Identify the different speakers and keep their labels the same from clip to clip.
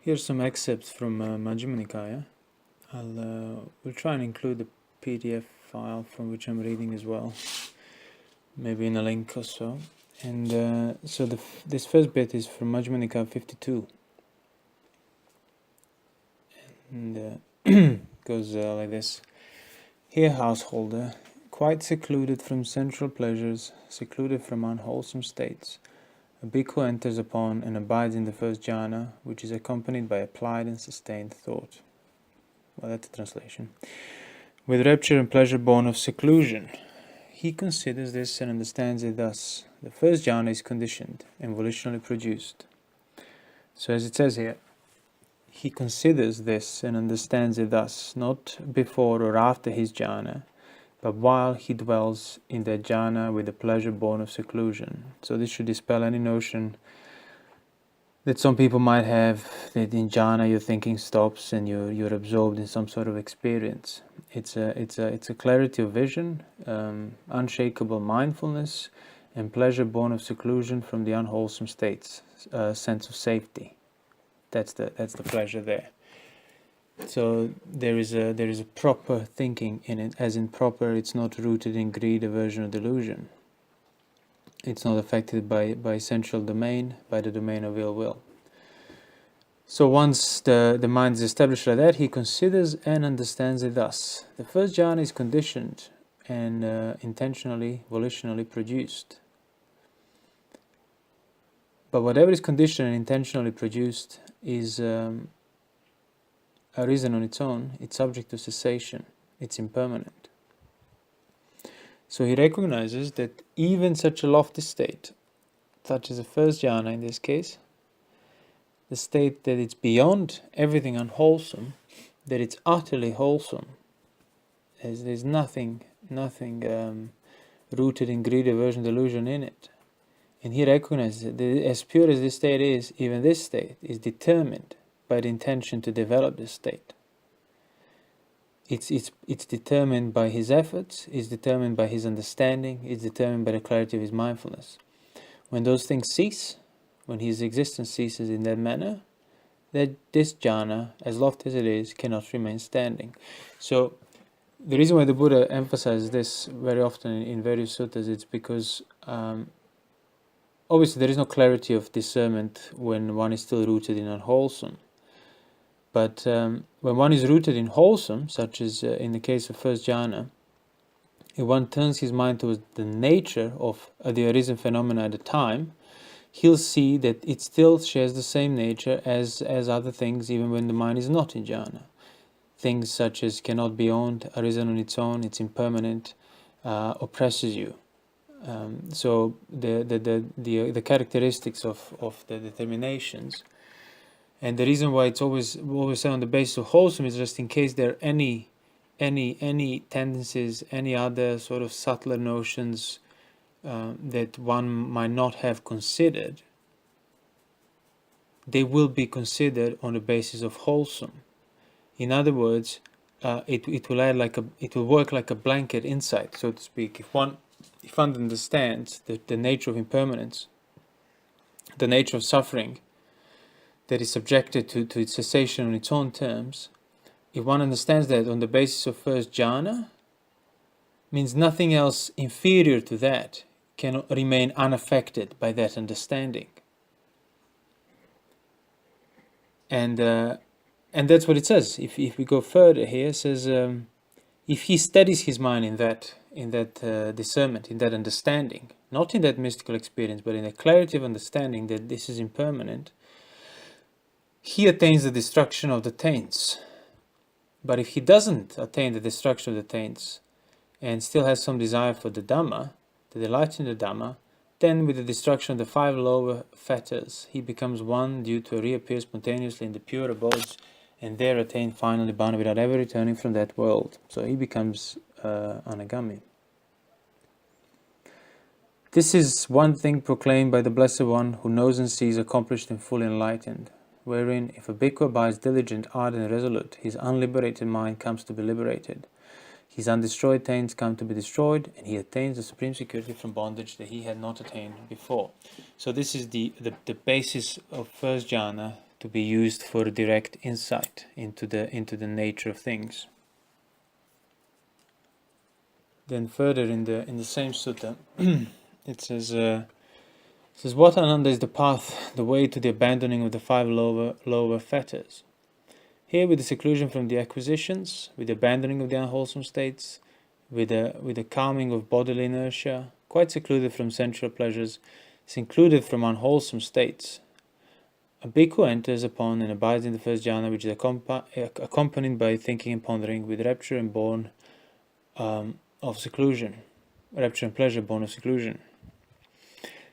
Speaker 1: Here's some excerpts from Majjhima Nikaya. We'll try and include the PDF file from which I'm reading as well, maybe in a link or so. And so this first bit is from Majjhima Nikaya 52, and goes like this. Here, householder, quite secluded from sensual pleasures, secluded from unwholesome states, a bhikkhu enters upon and abides in the first jhana, which is accompanied by applied and sustained thought. Well, that's the translation. With rapture and pleasure born of seclusion, he considers this and understands it thus. The first jhana is conditioned and volitionally produced. So as it says here, he considers this and understands it thus, not before or after his jhana, but while he dwells in that jhana with the pleasure born of seclusion. So this should dispel any notion that some people might have, that in jhana your thinking stops and you're absorbed in some sort of experience. It's a clarity of vision, unshakable mindfulness, and pleasure born of seclusion from the unwholesome states, sense of safety. That's the pleasure there. So there is a proper thinking in it, as in proper. It's not rooted in greed, aversion, or delusion. It's not affected by sensual domain, by the domain of ill will. So once the mind is established like that, he considers and understands it thus. The first jhana is conditioned and intentionally, volitionally produced. But whatever is conditioned and intentionally produced is arisen on its own. It's subject to cessation. It's impermanent. So he recognizes that even such a lofty state, such as the first jhana in this case, the state that it's beyond everything unwholesome, that it's utterly wholesome, there's nothing rooted in greed, aversion, delusion in it. And he recognizes that as pure as this state is, even this state is determined by the intention to develop this state. It's determined by his efforts, it's determined by his understanding, it's determined by the clarity of his mindfulness. When those things cease, when his existence ceases in that manner, that this jhana, as lofty as it is, cannot remain standing. So the reason why the Buddha emphasizes this very often in various suttas, it's because obviously there is no clarity of discernment when one is still rooted in unwholesome. But when one is rooted in wholesome, such as in the case of first jhana, if one turns his mind towards the nature of the arisen phenomena at the time, he'll see that it still shares the same nature as other things, even when the mind is not in jhana. Things such as cannot be owned, arisen on its own, it's impermanent, oppresses you. So the characteristics of the determinations, and the reason why it's always said on the basis of wholesome is just in case there are any tendencies, any other sort of subtler notions that one might not have considered, they will be considered on the basis of wholesome. In other words, it will work like a blanket insight, so to speak. If one understands the nature of impermanence, the nature of suffering that is subjected to its cessation on its own terms, if one understands that on the basis of first jhana, means nothing else inferior to that can remain unaffected by that understanding. And that's what it says. If we go further here, it says if he steadies his mind in that discernment, in that understanding, not in that mystical experience, but in the clarity of understanding that this is impermanent, he attains the destruction of the taints. But if he doesn't attain the destruction of the taints and still has some desire for the Dhamma, the delight in the Dhamma, then with the destruction of the 5 lower fetters, he becomes one due to reappear spontaneously in the pure abodes and there attain finally Nibbana without ever returning from that world. So he becomes anagami. This is one thing proclaimed by the Blessed One who knows and sees accomplished and fully enlightened, wherein if a bhikkhu abides diligent, ardent and resolute, his unliberated mind comes to be liberated, his undestroyed taints come to be destroyed, and he attains the supreme security from bondage that he had not attained before. So this is the basis of first jhana to be used for direct insight into the nature of things. Then further in the same sutta, it says, what Ananda is the path, the way to the abandoning of the 5 lower fetters. Here, with the seclusion from the acquisitions, with the abandoning of the unwholesome states, with the calming of bodily inertia, quite secluded from sensual pleasures, secluded from unwholesome states, a bhikkhu enters upon and abides in the first jhana, which is accompanied by thinking and pondering, with rapture and born of seclusion, rapture and pleasure born of seclusion.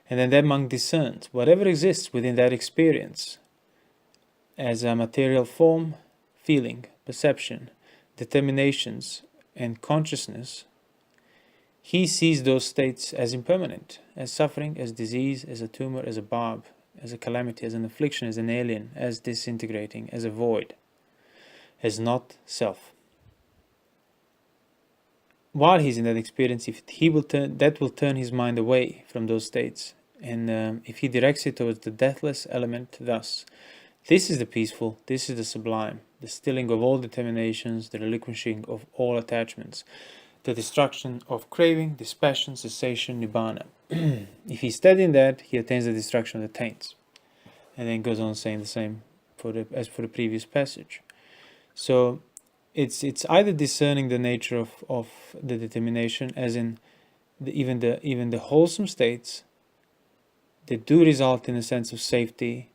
Speaker 1: And then that monk discerns whatever exists within that experience as a material form, feeling, perception, determinations, and consciousness. He sees those states as impermanent, as suffering, as disease, as a tumor, as a barb, as a calamity, as an affliction, as an alien, as disintegrating, as a void, as not self. While he's in that experience, that will turn his mind away from those states, and if he directs it towards the deathless element, thus, this is the peaceful, this is the sublime, the stilling of all determinations, the relinquishing of all attachments, the destruction of craving, dispassion, cessation, nibbana. If he's steady in that, he attains the destruction of the taints. And then goes on saying the same as for the previous passage. So it's either discerning the nature of the determination, as in even the wholesome states that do result in a sense of safety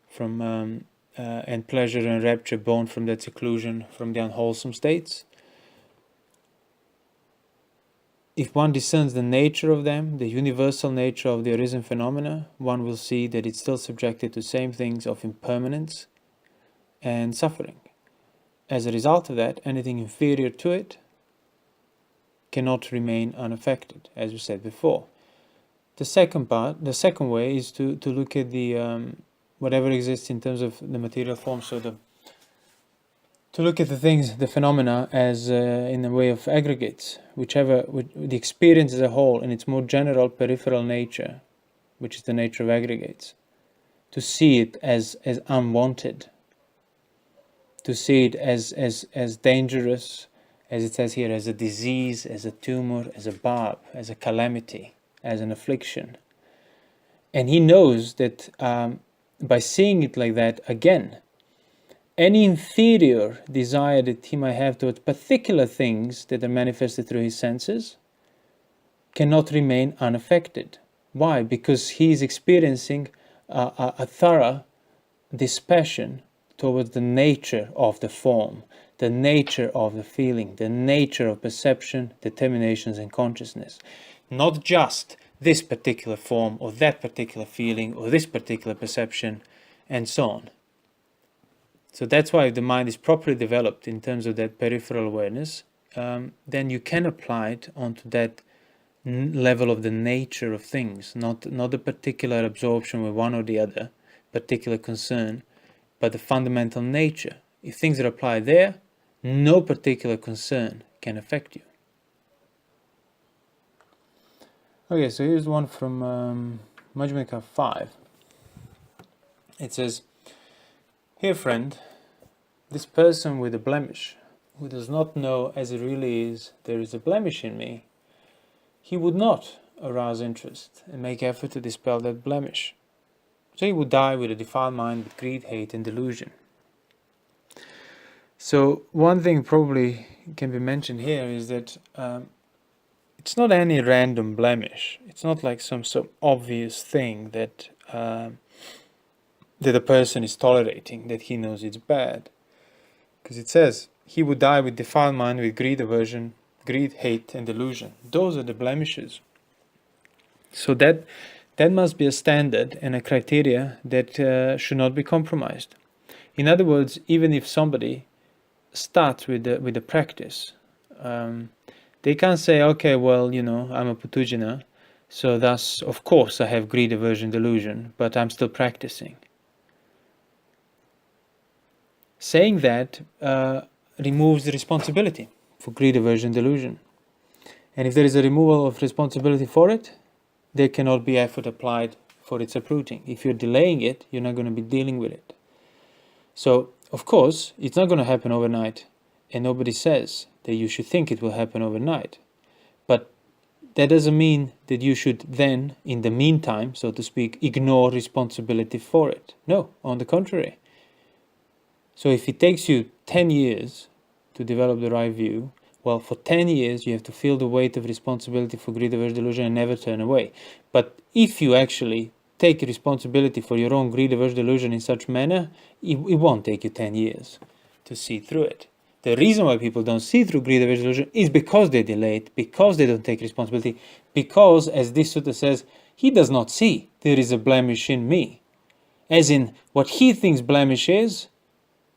Speaker 1: from and pleasure and rapture born from that seclusion from the unwholesome states. If one discerns the nature of them, the universal nature of the arisen phenomena, one will see that it's still subjected to same things of impermanence and suffering. As a result of that, anything inferior to it cannot remain unaffected, as we said before. The second way is to look at the whatever exists in terms of the material form, so to look at the things, the phenomena, as in a way of aggregates, the experience as a whole in its more general peripheral nature, which is the nature of aggregates, to see it as unwanted, to see it as dangerous, as it says here, as a disease, as a tumor, as a barb, as a calamity, as an affliction. And he knows that by seeing it like that, again, any inferior desire that he might have towards particular things that are manifested through his senses cannot remain unaffected. Why? Because he is experiencing a thorough dispassion towards the nature of the form, the nature of the feeling, the nature of perception, determinations, and consciousness. Not just this particular form, or that particular feeling, or this particular perception, and so on. So that's why if the mind is properly developed in terms of that peripheral awareness, then you can apply it onto that level of the nature of things, not a particular absorption with one or the other, particular concern, but the fundamental nature. If things are applied there, no particular concern can affect you. Okay, so here's one from Majjhima Nikaya 5. It says, "Here, friend, this person with a blemish, who does not know as it really is there is a blemish in me, he would not arouse interest and make effort to dispel that blemish. So he would die with a defiled mind, with greed, hate, and delusion." So one thing probably can be mentioned here is that it's not any random blemish. It's not like some obvious thing that a person is tolerating, that he knows it's bad. Because it says, he would die with defiled mind, with greed, aversion, greed, hate, and delusion. Those are the blemishes. So that must be a standard and a criteria that should not be compromised. In other words, even if somebody starts with the practice, they can't say, okay, well, I'm a Putujana, so thus, of course, I have greed, aversion, delusion, but I'm still practicing. Saying that removes the responsibility for greed, aversion, delusion. And if there is a removal of responsibility for it, there cannot be effort applied for its uprooting. If you're delaying it, you're not going to be dealing with it. So, of course, it's not going to happen overnight, and nobody says that you should think it will happen overnight. But that doesn't mean that you should then, in the meantime, so to speak, ignore responsibility for it. No, on the contrary. So if it takes you 10 years to develop the right view, well, for 10 years you have to feel the weight of responsibility for greed, aversion, delusion and never turn away. But if you actually take responsibility for your own greed, aversion, delusion in such manner, it won't take you 10 years to see through it. The reason why people don't see through greed, aversion, delusion is because they delay it, because they don't take responsibility, because, as this sutta says, he does not see there is a blemish in me. As in, what he thinks blemish is,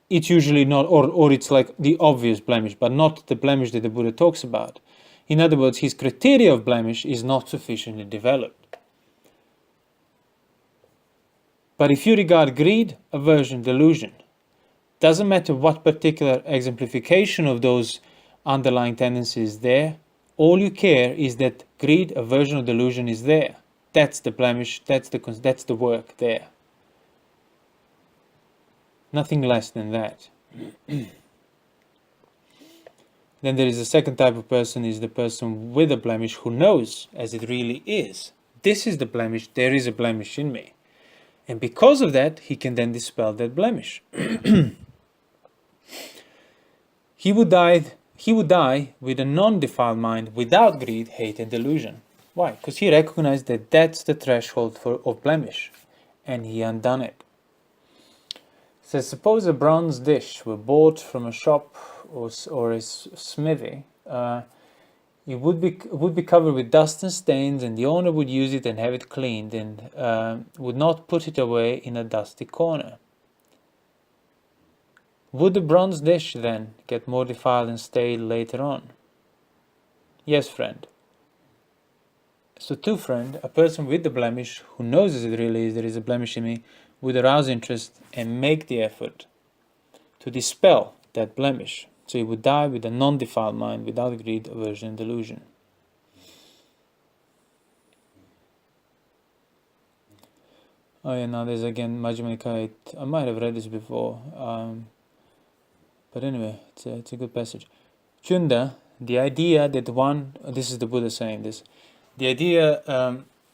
Speaker 1: it's usually not, or it's like the obvious blemish, but not the blemish that the Buddha talks about. In other words, his criteria of blemish is not sufficiently developed. But if you regard greed, aversion, delusion, doesn't matter what particular exemplification of those underlying tendencies is there, all you care is that greed, aversion, or delusion is there. That's the blemish, that's the work there. Nothing less than that. Then there is a second type of person, is the person with a blemish who knows as it really is. This is the blemish, there is a blemish in me. And because of that, he can then dispel that blemish. He would die with a non-defiled mind without greed, hate and delusion. Why? Because he recognized that that's the threshold of blemish. And he undone it. So suppose a bronze dish were bought from a shop or a smithy, it would be covered with dust and stains, and the owner would use it and have it cleaned, and would not put it away in a dusty corner. Would the bronze dish then get more defiled and stale later on? Yes, friend. So too, friend, a person with the blemish, who knows as it really is there is a blemish in me, would arouse interest and make the effort to dispel that blemish. So he would die with a non-defiled mind, without greed, aversion, and delusion. Oh yeah, now there's again Majjhima Nikaya. I might have read this before, but anyway, it's a good passage. Chunda, the idea that this is the Buddha saying this, the idea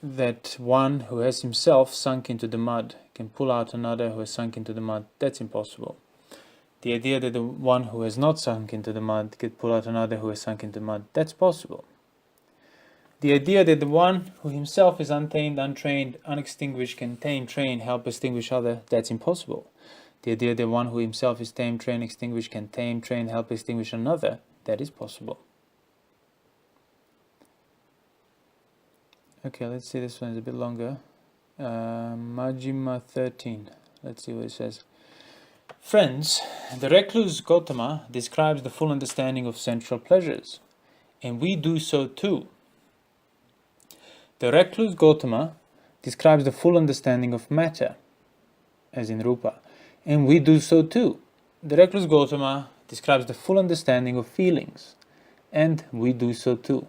Speaker 1: that one who has himself sunk into the mud can pull out another who has sunk into the mud, that's impossible. The idea that the one who has not sunk into the mud could pull out another who has sunk into the mud, that's possible. The idea that the one who himself is untamed, untrained, unextinguished can tame, train, help extinguish other, that's impossible. The idea that one who himself is tamed, trained, extinguished can tame, train, help extinguish another, that is possible. Okay, let's see, this one is a bit longer. Majjhima 13. Let's see what it says. Friends, the recluse Gautama describes the full understanding of sensual pleasures, and we do so too. The recluse Gautama describes the full understanding of matter, as in Rupa, and we do so too. The recluse Gautama describes the full understanding of feelings, and we do so too.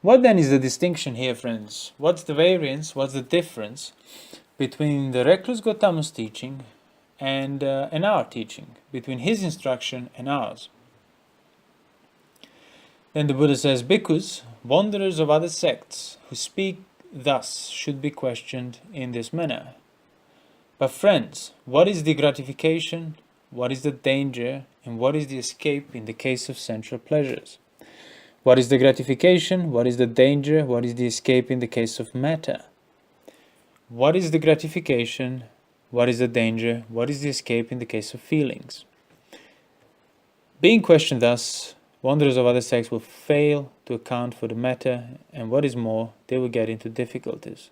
Speaker 1: What then is the distinction here, friends? What's the variance, what's the difference between the recluse Gautama's teaching and our teaching, between his instruction and ours? Then the Buddha says, Bhikkhus, wanderers of other sects, who speak thus should be questioned in this manner. But friends, what is the gratification, what is the danger, and what is the escape in the case of sensual pleasures? What is the gratification, what is the danger, what is the escape in the case of matter? What is the gratification, what is the danger, what is the escape in the case of feelings? Being questioned thus, wanderers of other sects will fail to account for the matter, and what is more, they will get into difficulties.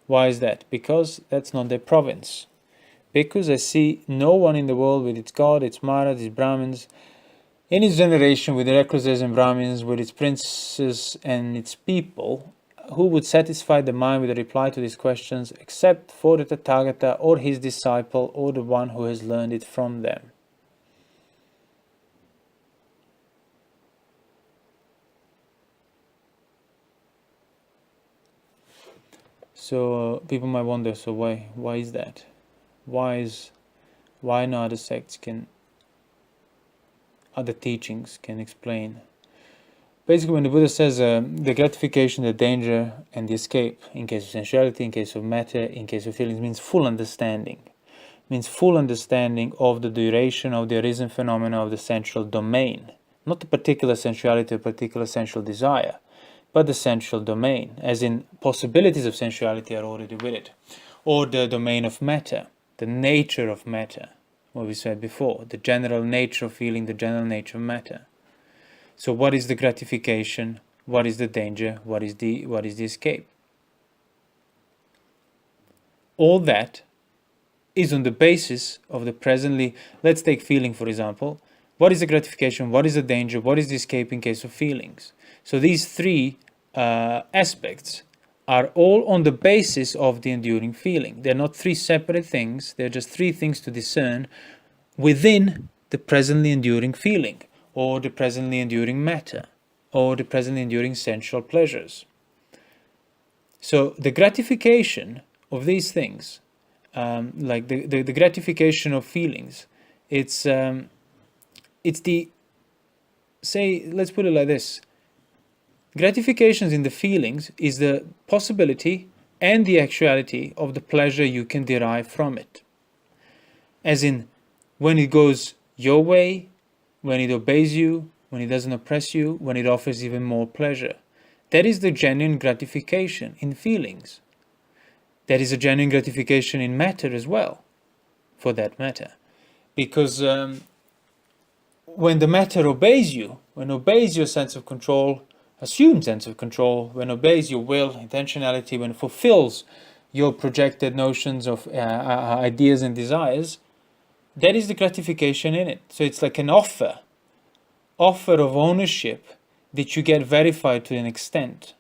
Speaker 1: Why is that? Because that's not their province. Because I see no one in the world with its God, its Maharaj, its Brahmins, in its generation with the recluses and Brahmins, with its princes and its people, who would satisfy the mind with a reply to these questions, except for the Tathagata or his disciple or the one who has learned it from them. So people might wonder, so why is that? Why is Why no other sects other teachings can explain? Basically, when the Buddha says the gratification, the danger, and the escape, in case of sensuality, in case of matter, in case of feelings, means full understanding. Means full understanding of the duration of the arisen phenomena of the sensual domain. Not the particular sensuality or particular sensual desire, but the sensual domain, as in possibilities of sensuality are already with it. Or the domain of matter, the nature of matter, what we said before, the general nature of feeling, the general nature of matter. So what is the gratification? What is the danger? What is the escape? All that is on the basis of the presently. Let's take feeling, for example. What is the gratification? What is the danger? What is the escape in case of feelings? So these three aspects are all on the basis of the enduring feeling. They're not three separate things. They're just three things to discern within the presently enduring feeling, or the presently enduring matter, or the presently enduring sensual pleasures. So the gratification of these things, like the gratification of feelings, it's the, say, let's put it like this. Gratifications in the feelings is the possibility and the actuality of the pleasure you can derive from it. As in, when it goes your way, when it obeys you, when it doesn't oppress you, when it offers even more pleasure. That is the genuine gratification in feelings. That is a genuine gratification in matter as well, for that matter. Because when the matter obeys you, when obeys your sense of control, assumed sense of control, when obeys your will, intentionality, when it fulfills your projected notions of ideas and desires, that is the gratification in it. So it's like an offer of ownership that you get verified to an extent.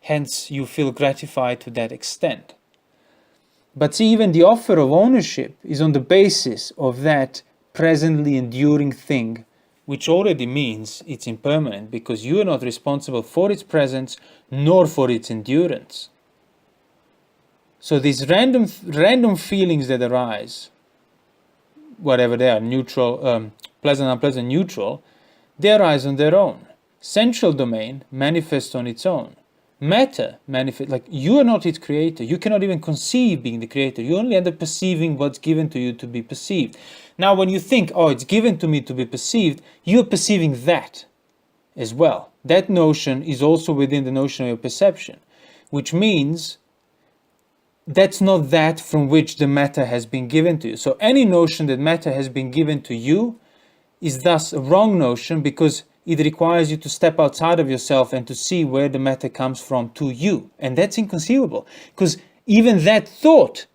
Speaker 1: Hence, you feel gratified to that extent. But see, even the offer of ownership is on the basis of that presently enduring thing, which already means it's impermanent, because you are not responsible for its presence nor for its endurance. So these random feelings that arise, whatever they are, neutral, pleasant, unpleasant, neutral, they arise on their own. Sensual domain manifests on its own. Matter manifests, like you are not its creator. You cannot even conceive being the creator. You only end up perceiving what's given to you to be perceived. Now, when you think, oh, it's given to me to be perceived, you're perceiving that as well. That notion is also within the notion of your perception, which means that's not that from which the matter has been given to you. So any notion that matter has been given to you is thus a wrong notion, because it requires you to step outside of yourself and to see where the matter comes from to you. And that's inconceivable, because even that thought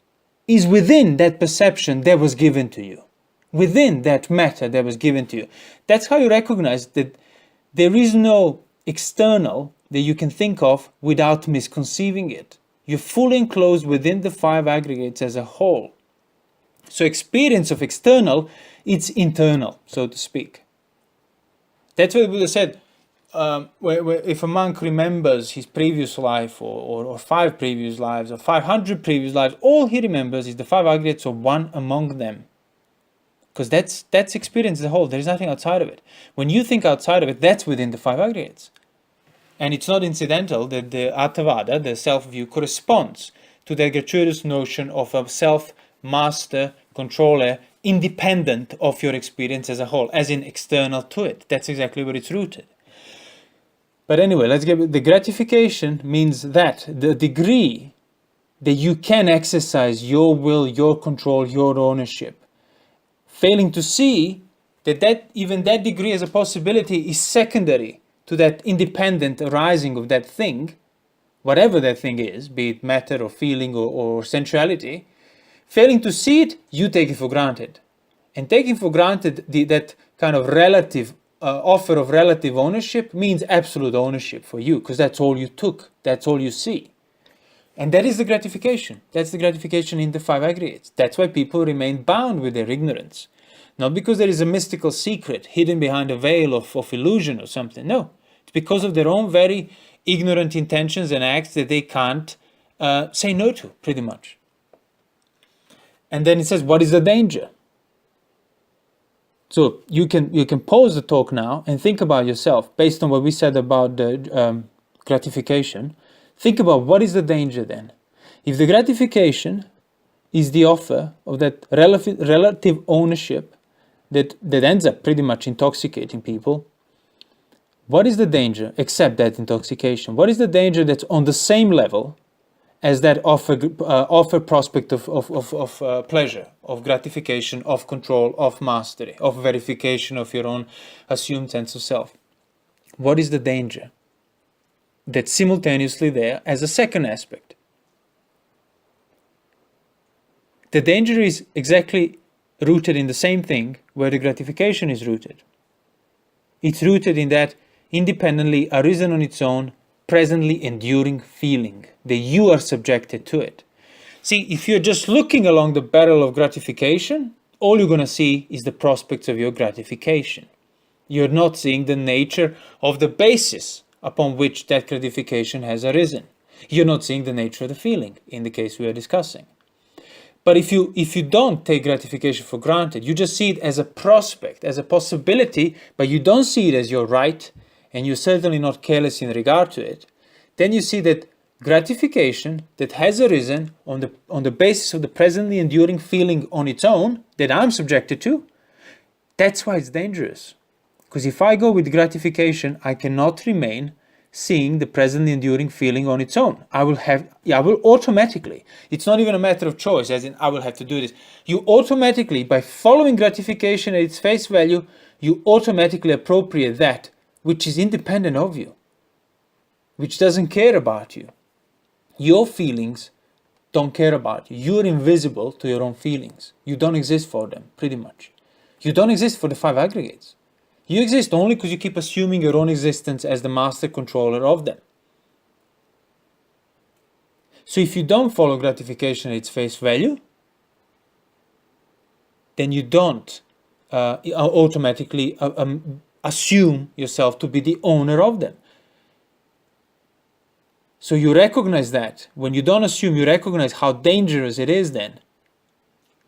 Speaker 1: is within that perception that was given to you, within that matter that was given to you. That's how you recognize that there is no external that you can think of without misconceiving it. You're fully enclosed within the five aggregates as a whole. So experience of external, it's internal, so to speak. That's what the Buddha said. If a monk remembers his previous life, or 5 previous lives, or 500 previous lives, all he remembers is the 5 aggregates of one among them. Because that's experience as a whole. There is nothing outside of it. When you think outside of it, that's within the 5 aggregates. And it's not incidental that the Attavada, the self-view, corresponds to the gratuitous notion of a self-master, controller, independent of your experience as a whole, as in external to it. That's exactly where it's rooted. But anyway, let's get the gratification means that the degree that you can exercise your will, your control, your ownership, failing to see that even that degree as a possibility is secondary to that independent arising of that thing, whatever that thing is, be it matter or feeling or sensuality. Failing to see it, you take it for granted. And taking for granted that kind of relative offer of relative ownership means absolute ownership for you, because that's all you took, that's all you see. And that is the gratification. That's the gratification in the 5 aggregates. That's why people remain bound with their ignorance. Not because there is a mystical secret hidden behind a veil of illusion or something. No, it's because of their own very ignorant intentions and acts that they can't say no to, pretty much. And then it says, what is the danger? So you can pause the talk now and think about yourself, based on what we said about the gratification. Think about what is the danger then. If the gratification is the offer of that relative ownership that ends up pretty much intoxicating people, what is the danger except that intoxication? What is the danger that's on the same level as that offer prospect of pleasure, of gratification, of control, of mastery, of verification of your own assumed sense of self? What is the danger that's simultaneously there as a second aspect? The danger is exactly rooted in the same thing where the gratification is rooted. It's rooted in that independently arisen on its own, presently enduring feeling, that you are subjected to it. See, if you're just looking along the barrel of gratification, all you're going to see is the prospects of your gratification. You're not seeing the nature of the basis upon which that gratification has arisen. You're not seeing the nature of the feeling, in the case we are discussing. But if you don't take gratification for granted, you just see it as a prospect, as a possibility, but you don't see it as your right, and you're certainly not careless in regard to it, then you see that gratification that has arisen on the basis of the presently enduring feeling on its own, that I'm subjected to, that's why it's dangerous. Because if I go with gratification, I cannot remain seeing the presently enduring feeling on its own. I will automatically, it's not even a matter of choice, as in I will have to do this. You automatically, by following gratification at its face value, you automatically appropriate that which is independent of you, which doesn't care about you. Your feelings don't care about you. You're invisible to your own feelings. You don't exist for them, pretty much. You don't exist for the five aggregates. You exist only because you keep assuming your own existence as the master controller of them. So if you don't follow gratification at its face value, then you don't automatically assume yourself to be the owner of them. So you recognize that. When you don't assume, you recognize how dangerous it is then.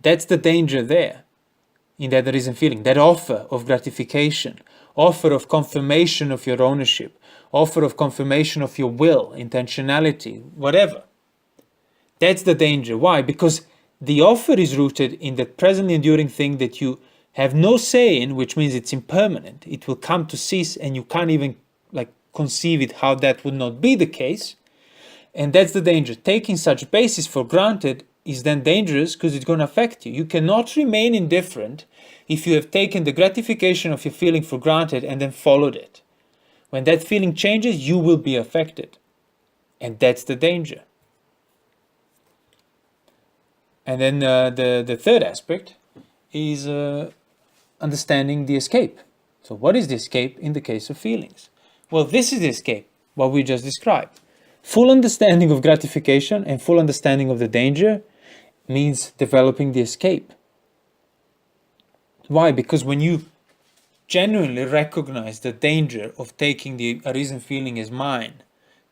Speaker 1: That's the danger there. In that there isn't feeling, that offer of gratification, offer of confirmation of your ownership, offer of confirmation of your will, intentionality, whatever. That's the danger. Why? Because the offer is rooted in that presently enduring thing that you have no say in, which means it's impermanent. It will come to cease and you can't even conceive it how that would not be the case. And that's the danger. Taking such basis for granted is then dangerous because it's going to affect you. You cannot remain indifferent if you have taken the gratification of your feeling for granted and then followed it. When that feeling changes, you will be affected. And that's the danger. And then the third aspect is understanding the escape. So what is the escape in the case of feelings? Well, this is the escape, what we just described. Full understanding of gratification and full understanding of the danger means developing the escape. Why? Because when you genuinely recognize the danger of taking the arisen feeling as mine,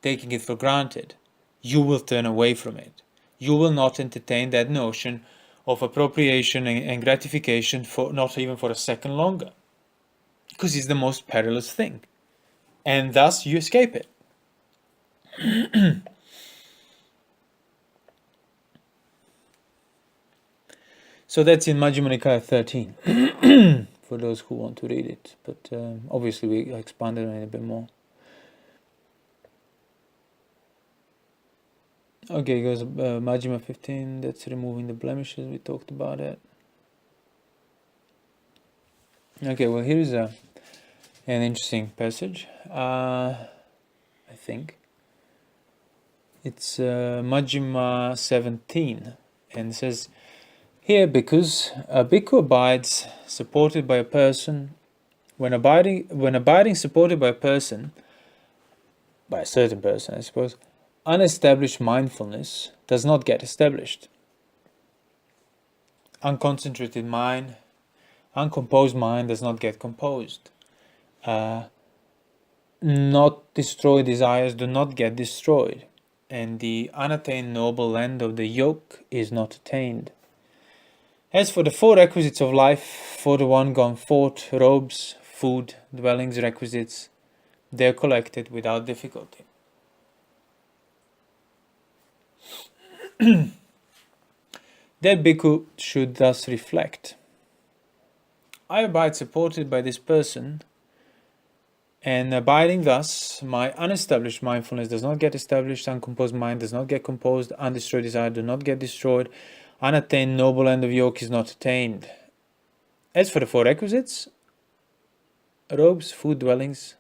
Speaker 1: taking it for granted, you will turn away from it. You will not entertain that notion of appropriation and gratification for not even for a second longer. Because it's the most perilous thing. And thus you escape it. So that's in Majjhima Nikaya 13, for those who want to read it. But obviously we expanded on it a bit more. Okay, it goes Majjhima 15, that's removing the blemishes, we talked about it. Okay, well here is an interesting passage, I think. It's Majjhima 17, and it says, here, because a bhikkhu abides supported by a person, when abiding supported by a person, by a certain person, I suppose, unestablished mindfulness does not get established. Unconcentrated mind, uncomposed mind does not get composed. Not destroyed desires do not get destroyed. And the unattained noble land of the yoke is not attained. As for the 4 requisites of life, for the one gone forth, robes, food, dwellings, requisites, they are collected without difficulty. That bhikkhu should thus reflect: I abide supported by this person, and abiding thus, my unestablished mindfulness does not get established, uncomposed mind does not get composed, undestroyed desire do not get destroyed, unattained noble end of yoke is not attained. As for the 4 requisites, robes, food, dwellings,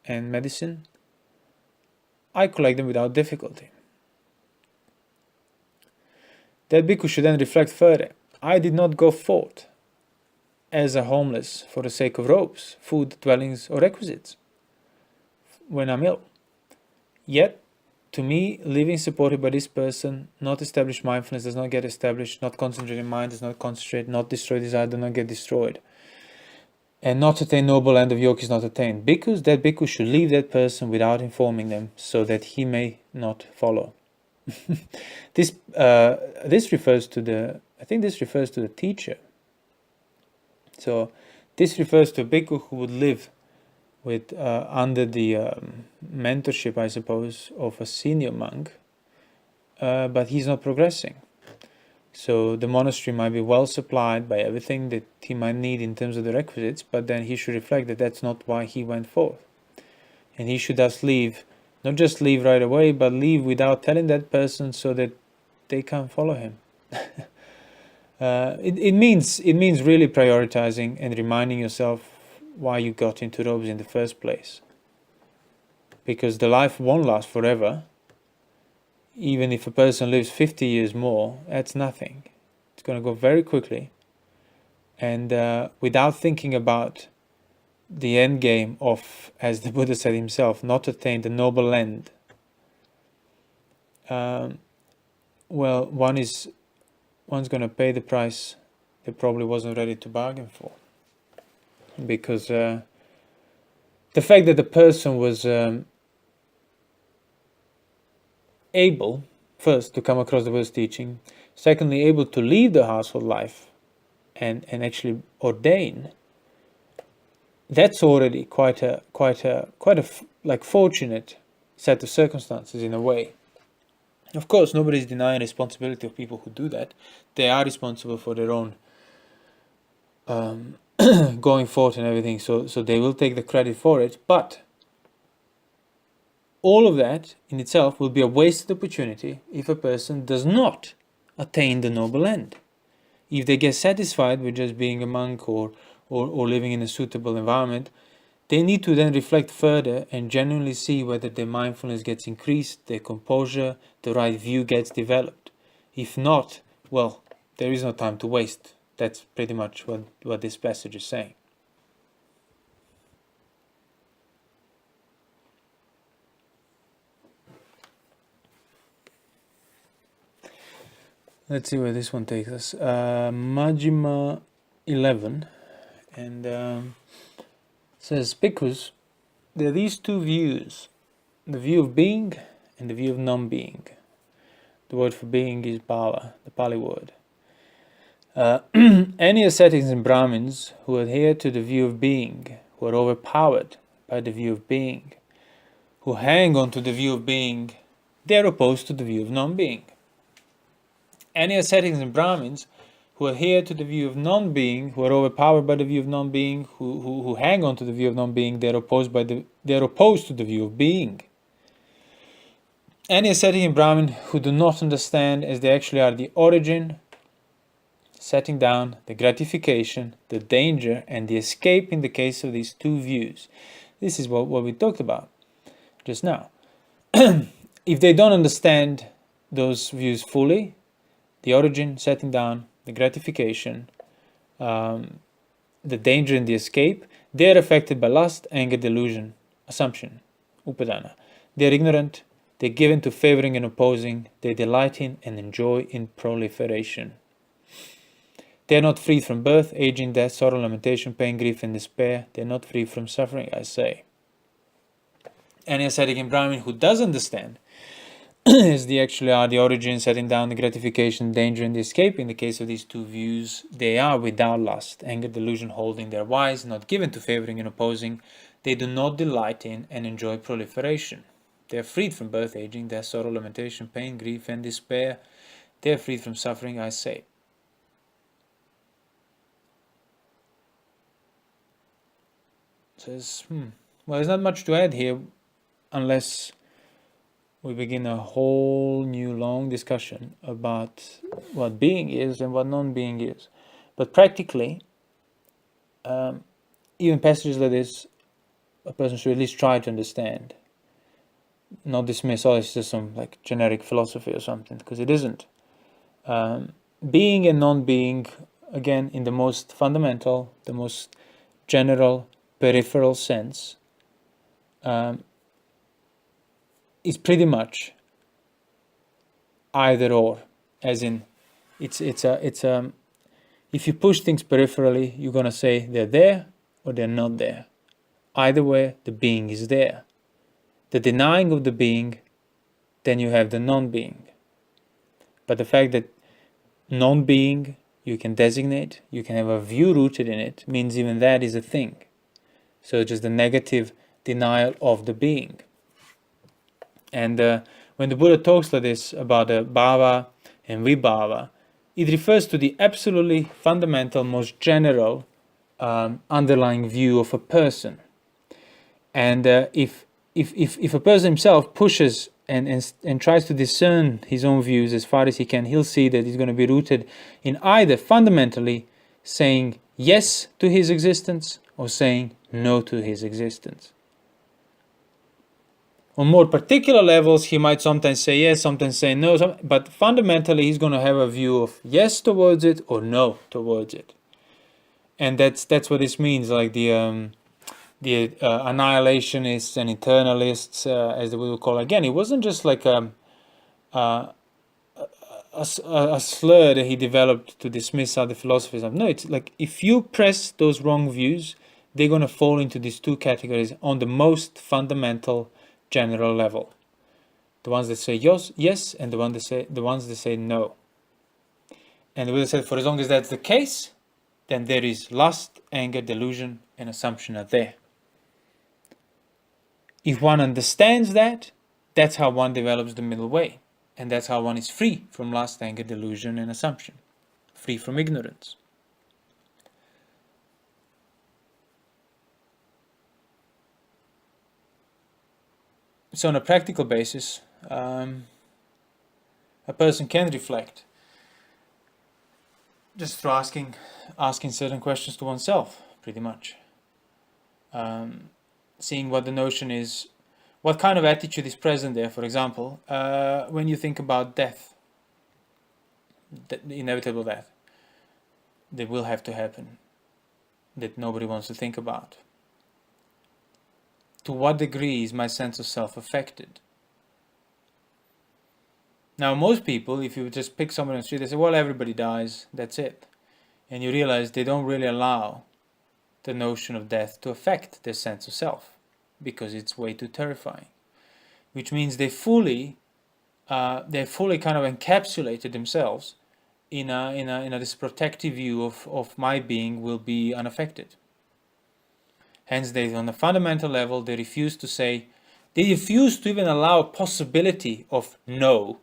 Speaker 1: and medicine, I collect them without difficulty. That bhikkhu should then reflect further: I did not go forth as a homeless for the sake of robes, food, dwellings, or requisites when I'm ill. Yet, to me, living supported by this person, not established mindfulness does not get established, not concentrated mind does not concentrate, not destroyed desire does not get destroyed, and not attain noble end of yoke is not attained. Bhikkhus, that bhikkhu should leave that person without informing them, so that he may not follow. This refers to the, I think this refers to the teacher. So this refers to a bhikkhu who would live with under the mentorship, I suppose, of a senior monk, but he's not progressing. So the monastery might be well supplied by everything that he might need in terms of the requisites, but then he should reflect that that's not why he went forth. And he should thus leave, not just leave right away, but leave without telling that person so that they can follow him. It means really prioritizing and reminding yourself why you got into robes in the first place. Because the life won't last forever. Even if a person lives 50 years more, that's nothing. It's going to go very quickly. And without thinking about the end game of, as the Buddha said himself, not attain the noble end, well, one's going to pay the price they probably wasn't ready to bargain for. Because the fact that the person was able, first, to come across the Buddha's teaching, secondly, able to leave the household life and actually ordain, that's already quite a fortunate set of circumstances in a way. Of course, nobody is denying responsibility of people who do that. They are responsible for their own going forth and everything, so they will take the credit for it, but all of that in itself will be a wasted opportunity if a person does not attain the noble end. If they get satisfied with just being a monk or living in a suitable environment, they need to then reflect further and genuinely see whether their mindfulness gets increased, their composure, the right view gets developed. If not, well, there is no time to waste. That's pretty much what this passage is saying. Let's see where this one takes us. Majjhima 11, and says, Bhikkhus, there are these 2 views, the view of being and the view of non-being. The word for being is bhava, the Pali word. Any ascetics and Brahmins who adhere to the view of being, who are overpowered by the view of being, who hang on to the view of being, they are opposed to the view of non-being. Any ascetics and Brahmins who adhere to the view of non-being, who are overpowered by the view of non-being, who hang on to the view of non-being, they are opposed to the view of being. Any ascetic and Brahmin who do not understand as they actually are the origin, setting down, the gratification, the danger, and the escape in the case of these 2 views. This is what we talked about just now. If they don't understand those views fully, the origin, setting down, the gratification, the danger and the escape, they are affected by lust, anger, delusion, assumption, upadana. They are ignorant, they are given to favoring and opposing, they delight in and enjoy in proliferation. They are not freed from birth, aging, death, sorrow, lamentation, pain, grief, and despair. They are not free from suffering, I say. Any ascetic and Brahmin who does understand as they actually are the origin, setting down the gratification, danger, and the escape. In the case of these two views, they are without lust, anger, delusion, holding their wise, not given to favoring and opposing. They do not delight in and enjoy proliferation. They are freed from birth, aging, death, sorrow, lamentation, pain, grief, and despair. They are freed from suffering, I say. Says, well, there's not much to add here, unless we begin a whole new long discussion about what being is and what non-being is. But practically, even passages like this, a person should at least try to understand. Not dismiss, oh, it's just some like generic philosophy or something, because it isn't. Being and non-being, again, in the most fundamental, the most general, peripheral sense, is pretty much either or, as in, it's if you push things peripherally, you're gonna say they're there or they're not there. Either way, the being is there. The denying of the being, then you have the non-being. But the fact that non-being you can designate, you can have a view rooted in it, means even that is a thing. So just the negative denial of the being. And when the Buddha talks like this about the bhava and vibhava, it refers to the absolutely fundamental, most general underlying view of a person. And if a person himself pushes and tries to discern his own views as far as he can, he'll see that he's going to be rooted in either fundamentally saying yes to his existence or saying no to his existence. On more particular levels, he might sometimes say yes, sometimes say no, but fundamentally he's going to have a view of yes towards it or no towards it. And that's what this means, like the annihilationists and internalists, as they would call it. Again, it wasn't just like a slur that he developed to dismiss other philosophies. No, it's like if you press those wrong views, they're going to fall into these two categories on the most fundamental general level. The ones that say yes, and the ones that say no. And the Buddha said, for as long as that's the case, then there is lust, anger, delusion, and assumption are there. If one understands that, that's how one develops the middle way. And that's how one is free from lust, anger, delusion, and assumption. Free from ignorance. So on a practical basis, a person can reflect just through asking certain questions to oneself, pretty much. Seeing what the notion is, what kind of attitude is present there. For example, when you think about death, the inevitable death that will have to happen, that nobody wants to think about. To what degree is my sense of self affected? Now, most people, if you just pick someone on the street, they say, well, everybody dies, that's it. And you realize they don't really allow the notion of death to affect their sense of self, because it's way too terrifying. Which means they fully kind of encapsulated themselves in this protective view of my being will be unaffected. Hence, on a fundamental level, they refuse to even allow a possibility of no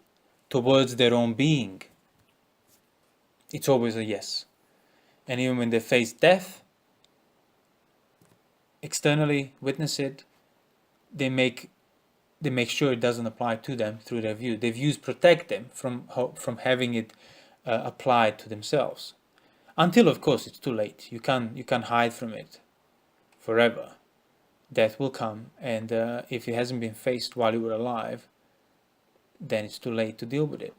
Speaker 1: towards their own being. It's always a yes. And even when they face death, externally witness it, they make sure it doesn't apply to them through their view. Their views protect them from having it applied to themselves. Until, of course, it's too late. You can't hide from it forever. Death will come, and if it hasn't been faced while you were alive, then it's too late to deal with it.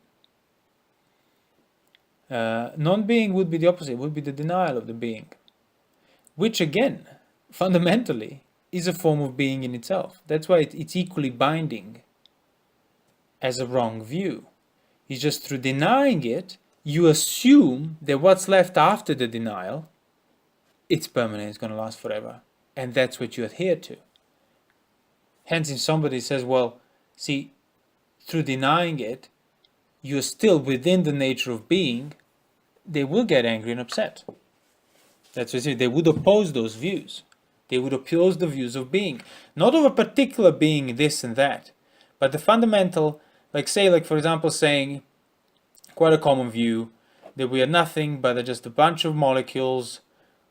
Speaker 1: Non-being would be the opposite, would be the denial of the being, which again, fundamentally, is a form of being in itself. That's why it's equally binding as a wrong view. It's just through denying it, you assume that what's left after the denial, it's permanent, it's going to last forever. And that's what you adhere to. Hence, if somebody says, well, see, through denying it, you're still within the nature of being, they will get angry and upset. That's what I say. They would oppose those views. They would oppose the views of being. Not of a particular being, this and that, but the fundamental, like for example, saying, quite a common view, that we are nothing but just a bunch of molecules,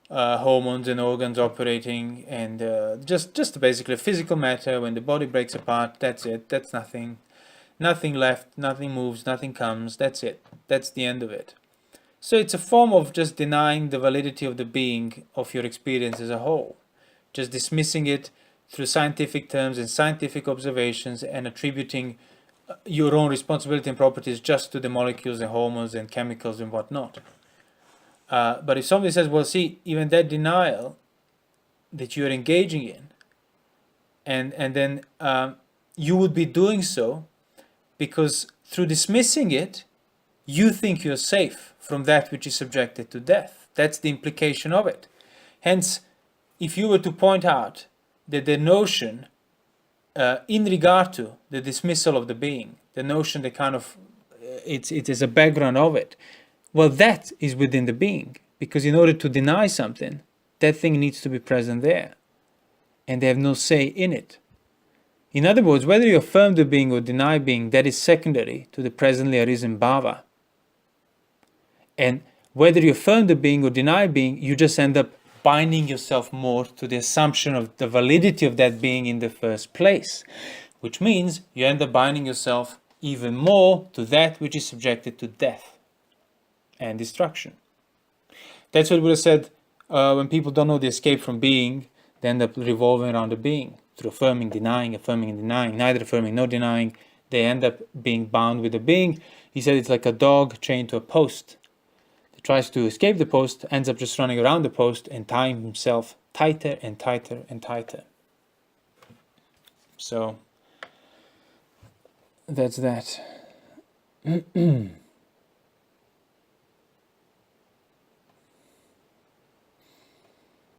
Speaker 1: hormones and organs operating, and just basically physical matter. When the body breaks apart, that's it. That's nothing. Nothing left, nothing moves, nothing comes. That's it. That's the end of it. So it's a form of just denying the validity of the being of your experience as a whole. Just dismissing it through scientific terms and scientific observations, and attributing your own responsibility and properties just to the molecules and hormones and chemicals and whatnot. But if somebody says, well, see, even that denial that you're engaging in, and then you would be doing so because through dismissing it, you think you're safe from that which is subjected to death. That's the implication of it. Hence, if you were to point out that the notion, in regard to the dismissal of the being, the notion that kind of, it is a background of it, well, that is within the being. Because in order to deny something, that thing needs to be present there. And they have no say in it. In other words, whether you affirm the being or deny being, that is secondary to the presently arisen bhava. And whether you affirm the being or deny being, you just end up binding yourself more to the assumption of the validity of that being in the first place. Which means you end up binding yourself even more to that which is subjected to death and destruction. That's what Buddha said, when people don't know the escape from being, they end up revolving around the being. Through affirming, and denying, neither affirming nor denying, they end up being bound with the being. He said it's like a dog chained to a post. He tries to escape the post, ends up just running around the post and tying himself tighter and tighter and tighter. So, that's that.